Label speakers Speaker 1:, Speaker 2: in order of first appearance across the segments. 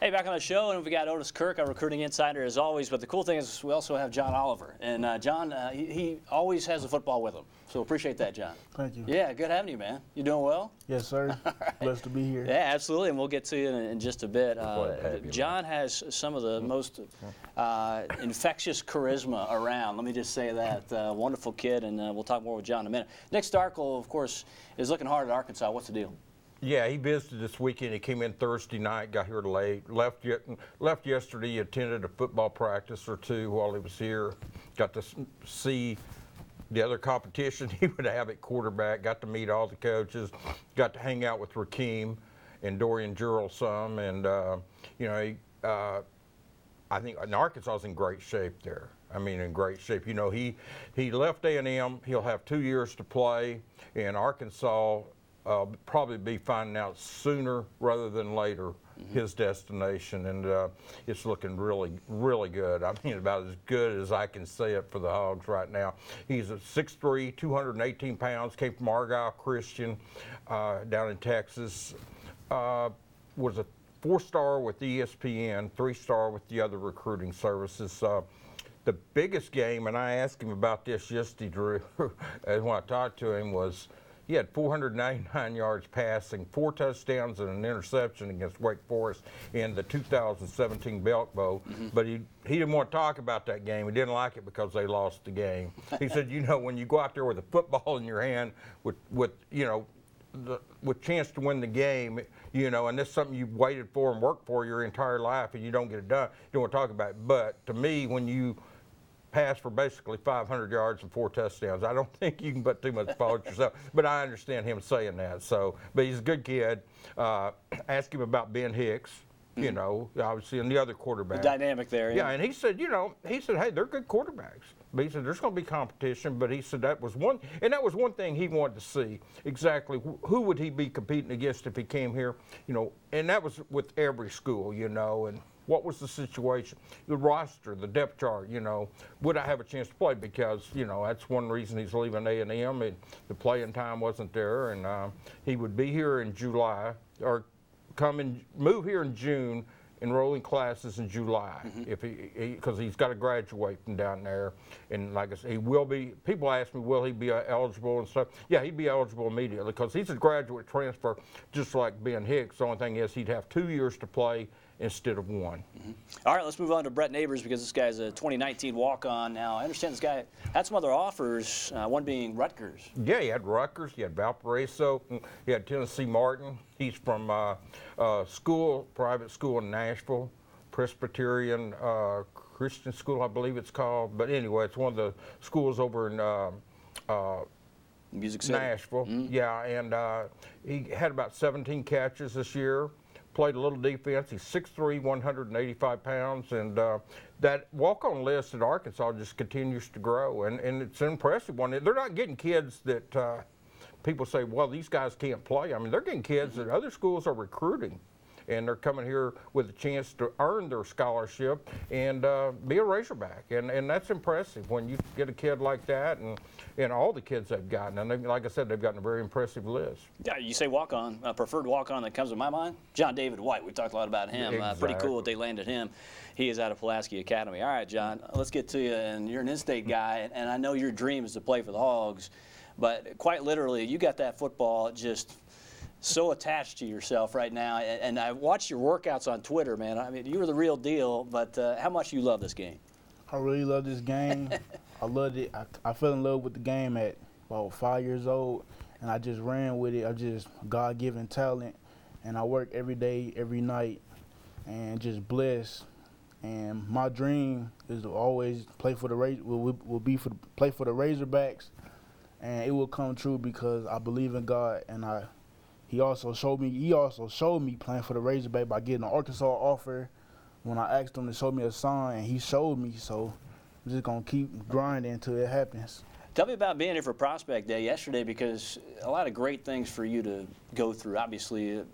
Speaker 1: Hey, back on the show, and we got Otis Kirk, our recruiting insider, as always. But the cool thing is we also have John Oliver. And John, he always has the football with him. So appreciate that, John.
Speaker 2: Thank you.
Speaker 1: Yeah, good having you, man. You doing well?
Speaker 2: Yes, sir. Right. Blessed to be here.
Speaker 1: Yeah, absolutely. And we'll get to you in just a bit. John has some of the most infectious charisma around. Let me just say that. Wonderful kid, and we'll talk more with John in a minute. Nick Starkel, of course, is looking hard at Arkansas. What's the deal?
Speaker 3: Yeah, he visited this weekend. He came in Thursday night, got here late, left yesterday, attended a football practice or two while he was here, got to see the other competition he would have at quarterback, got to meet all the coaches, got to hang out with Rakeem and Dorian Jurel some, and I think Arkansas is in great shape there. I mean, in great shape. You know, he left A&M. He'll have 2 years to play, and Arkansas probably be finding out sooner rather than later his destination, and it's looking really, really good. I mean, about as good as I can say it for the Hogs right now. He's a 6'3", 218 pounds, came from Argyle Christian down in Texas, was a 4-star with ESPN, 3-star with the other recruiting services. The biggest game, and I asked him about this yesterday, Drew, and when I talked to him, was he had 499 yards passing, 4 touchdowns and an interception against Wake Forest in the 2017 Belk Bowl. But he didn't want to talk about that game. He didn't like it because they lost the game. He said, you know, when you go out there with a football in your hand with chance to win the game, you know, and this is something you've waited for and worked for your entire life, and you don't get it done, you don't want to talk about it. But to me, when you pass for basically 500 yards and 4 touchdowns, I don't think you can put too much fault yourself. But I understand him saying that. So, but he's a good kid. Ask him about Ben Hicks, you know, obviously, and the other quarterback.
Speaker 1: The dynamic there.
Speaker 3: Yeah, and he said, you know, hey, they're good quarterbacks. But he said there's going to be competition. But he said that was one thing he wanted to see. Exactly who would he be competing against if he came here, you know, and that was with every school, you know, and what was the situation, the roster, the depth chart, you know, would I have a chance to play? Because, you know, that's one reason he's leaving A&M, and the playing time wasn't there, and he would be here in July, or move here in June, enrolling classes in July, if because he's got to graduate from down there. And like I said, he will be. People ask me, will he be eligible and stuff? Yeah, he'd be eligible immediately because he's a graduate transfer, just like Ben Hicks. The only thing is he'd have 2 years to play instead of 1.
Speaker 1: All right, let's move on to Brett Neighbors, because this guy's a 2019 walk-on. Now, I understand this guy had some other offers, one being Rutgers.
Speaker 3: Yeah, he had Rutgers, he had Valparaiso, he had Tennessee Martin. He's from private school in Nashville, Presbyterian Christian School, I believe it's called. But anyway, it's one of the schools over in
Speaker 1: Music City.
Speaker 3: Nashville. Yeah, and he had about 17 catches this year. Played a little defense. He's 6'3", 185 pounds, and that walk-on list at Arkansas just continues to grow, and it's an impressive one. They're not getting kids that people say, well, these guys can't play. I mean, they're getting kids that other schools are recruiting, and they're coming here with a chance to earn their scholarship and be a Razorback, and that's impressive when you get a kid like that, and all the kids they've gotten, and like I said, they've gotten a very impressive list. Yeah,
Speaker 1: you say walk-on, preferred walk-on that comes to my mind, John David White. We've talked a lot about him.
Speaker 3: Exactly.
Speaker 1: Pretty cool that they landed him. He is out of Pulaski Academy. All right, John, let's get to you, and you're an in-state guy, and I know your dream is to play for the Hogs, but quite literally, you got that football just so attached to yourself right now, and I watched your workouts on Twitter, man. I mean, you were the real deal, but how much you love this game?
Speaker 2: I really love this game. I loved it. I fell in love with the game at about 5 years old, and I just ran with it. I just God-given talent, and I work every day, every night, and just blessed. And my dream is to always play for the play for the Razorbacks, and it will come true because I believe in God, and He also showed me playing for the Razorback by getting an Arkansas offer when I asked him to show me a sign, and he showed me. So I'm just gonna keep grinding until it happens.
Speaker 1: Tell me about being here for Prospect Day yesterday, because a lot of great things for you to go through. Obviously,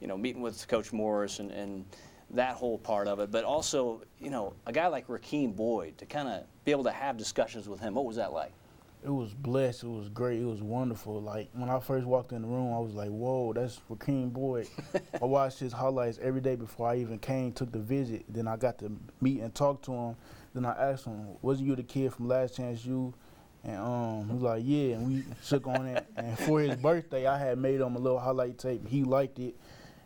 Speaker 1: you know, meeting with Coach Morris and that whole part of it, but also, you know, a guy like Rakeem Boyd, to kind of be able to have discussions with him. What was that like?
Speaker 2: It was blessed. It was great. It was wonderful. Like, when I first walked in the room, I was like, whoa, that's Rakeem Boyd. I watched his highlights every day before I even took the visit. Then I got to meet and talk to him. Then I asked him, wasn't you the kid from Last Chance U? And he was like, yeah, and we shook on it. And for his birthday, I had made him a little highlight tape. He liked it.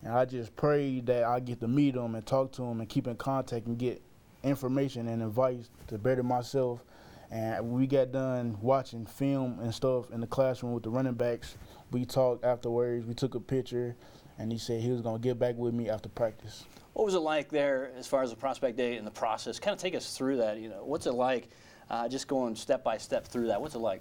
Speaker 2: And I just prayed that I get to meet him and talk to him and keep in contact and get information and advice to better myself. And we got done watching film and stuff in the classroom with the running backs. We talked afterwards. We took a picture, and he said he was going to get back with me after practice.
Speaker 1: What was it like there as far as the prospect day and the process? Kind of take us through that. You know, what's it like just going step by step through that? What's it like?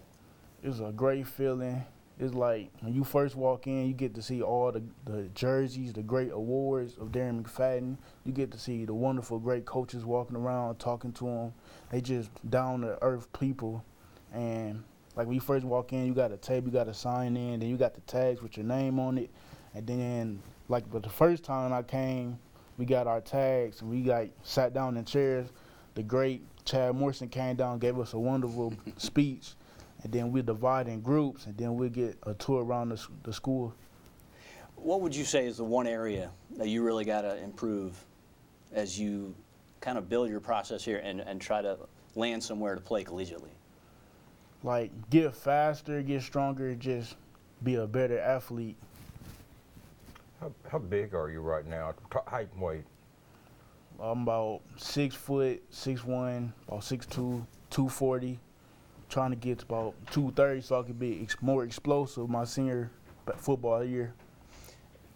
Speaker 2: It's a great feeling. It's like when you first walk in, you get to see all the jerseys, the great awards of Darren McFadden. You get to see the wonderful, great coaches walking around, talking to them. They just down-to-earth people. And like when you first walk in, you got a tape, you got to sign in, then you got the tags with your name on it. And then, but the first time I came, we got our tags, and we sat down in chairs. The great Chad Morrison came down, gave us a wonderful speech. And then we divide in groups, and then we get a tour around the school.
Speaker 1: What would you say is the one area that you really got to improve as you kind of build your process here and try to land somewhere to play collegiately?
Speaker 2: Like, get faster, get stronger, just be a better athlete.
Speaker 3: How big are you right now, height and weight?
Speaker 2: I'm about 6 foot, 6'1", about 6'2", 240. Trying to get to about 230 so I could be more explosive my senior football year.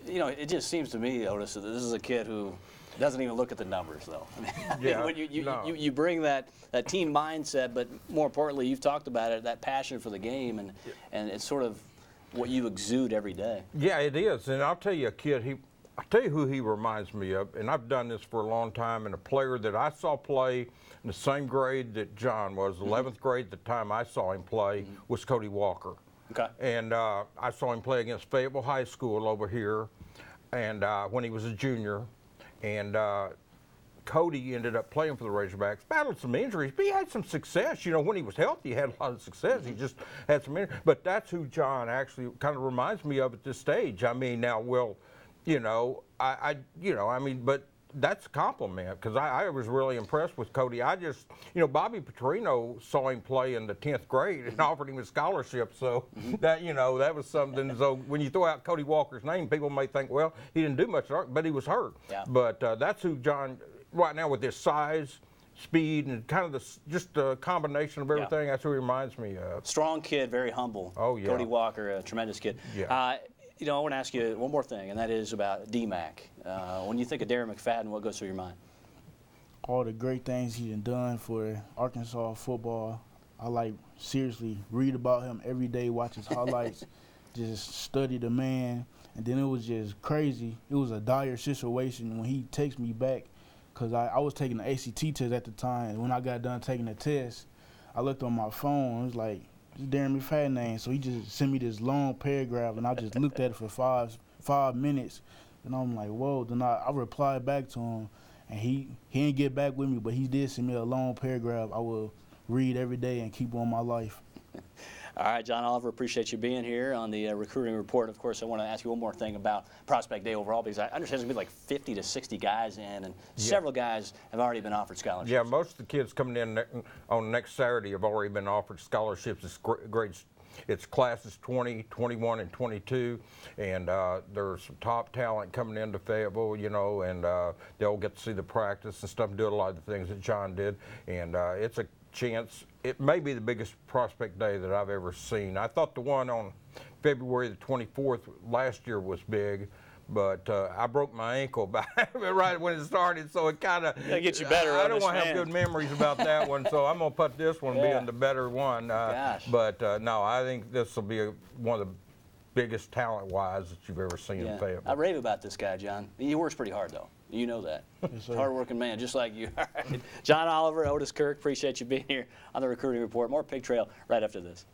Speaker 2: You
Speaker 1: know, it just seems to me, Otis, that this is a kid who doesn't even look at the numbers, though. I mean,
Speaker 3: yeah,
Speaker 1: when you bring that team mindset, but more importantly, you've talked about it, that passion for the game, and it's sort of what you exude every day.
Speaker 3: Yeah, it is, and I'll tell you a kid, I'll tell you who he reminds me of, and I've done this for a long time, and a player that I saw play in the same grade that John was, 11th grade at the time I saw him play, was Cody Walker.
Speaker 1: Okay.
Speaker 3: And I saw him play against Fayetteville High School over here, and when he was a junior, and Cody ended up playing for the Razorbacks, battled some injuries, but he had some success. You know, when he was healthy, he had a lot of success. He just had some injuries. But that's who John actually kind of reminds me of at this stage. I mean, now, you know, but that's a compliment, because I was really impressed with Cody. I just, you know, Bobby Petrino saw him play in the 10th grade and offered him a scholarship. So that, you know, that was something. So when you throw out Cody Walker's name, people may think, well, he didn't do much, but he was hurt.
Speaker 1: Yeah.
Speaker 3: But that's who John, right now, with his size, speed, and kind of just a combination of everything, that's who he reminds me of.
Speaker 1: Strong kid, very humble.
Speaker 3: Oh, yeah.
Speaker 1: Cody Walker, a tremendous kid.
Speaker 3: Yeah.
Speaker 1: You know, I want to ask you one more thing, and that is about DMAC. When you think of Darren McFadden, what goes through your mind?
Speaker 2: All the great things he's done for Arkansas football. I seriously read about him every day, watch his highlights, just study the man. And then it was just crazy. It was a dire situation when he texted me back, because I was taking the ACT test at the time. And when I got done taking the test, I looked on my phone. It was like, it's Darren McFadden name. So he just sent me this long paragraph, and I just looked at it for five minutes. And I'm like, whoa. Then I replied back to him, and he didn't get back with me, but he did send me a long paragraph I will read every day and keep on my life.
Speaker 1: All right, John Oliver, appreciate you being here on the recruiting report. Of course, I want to ask you one more thing about Prospect Day overall, because I understand there's going to be like 50 to 60 guys in, and several guys have already been offered scholarships.
Speaker 3: Yeah, most of the kids coming in on next Saturday have already been offered scholarships. It's classes 20, 21, and 22, and there's some top talent coming into Fayetteville, you know, and they'll get to see the practice and stuff, and do a lot of the things that John did, and it's a chance. It may be the biggest prospect day that I've ever seen. I thought the one on February the 24th last year was big, but I broke my ankle right when it started, so it kind of
Speaker 1: gets you better.
Speaker 3: I don't want to have good memories about that one, so I'm going to put this one being the better one. But no, I think this will be one of the biggest talent-wise that you've ever seen in Fayetteville.
Speaker 1: I rave about this guy, John. He works pretty hard, though. You know that.
Speaker 2: Yes, sir.
Speaker 1: Hard-working man, just like you. All right. John Oliver, Otis Kirk, appreciate you being here on the Recruiting Report. More Pig Trail right after this.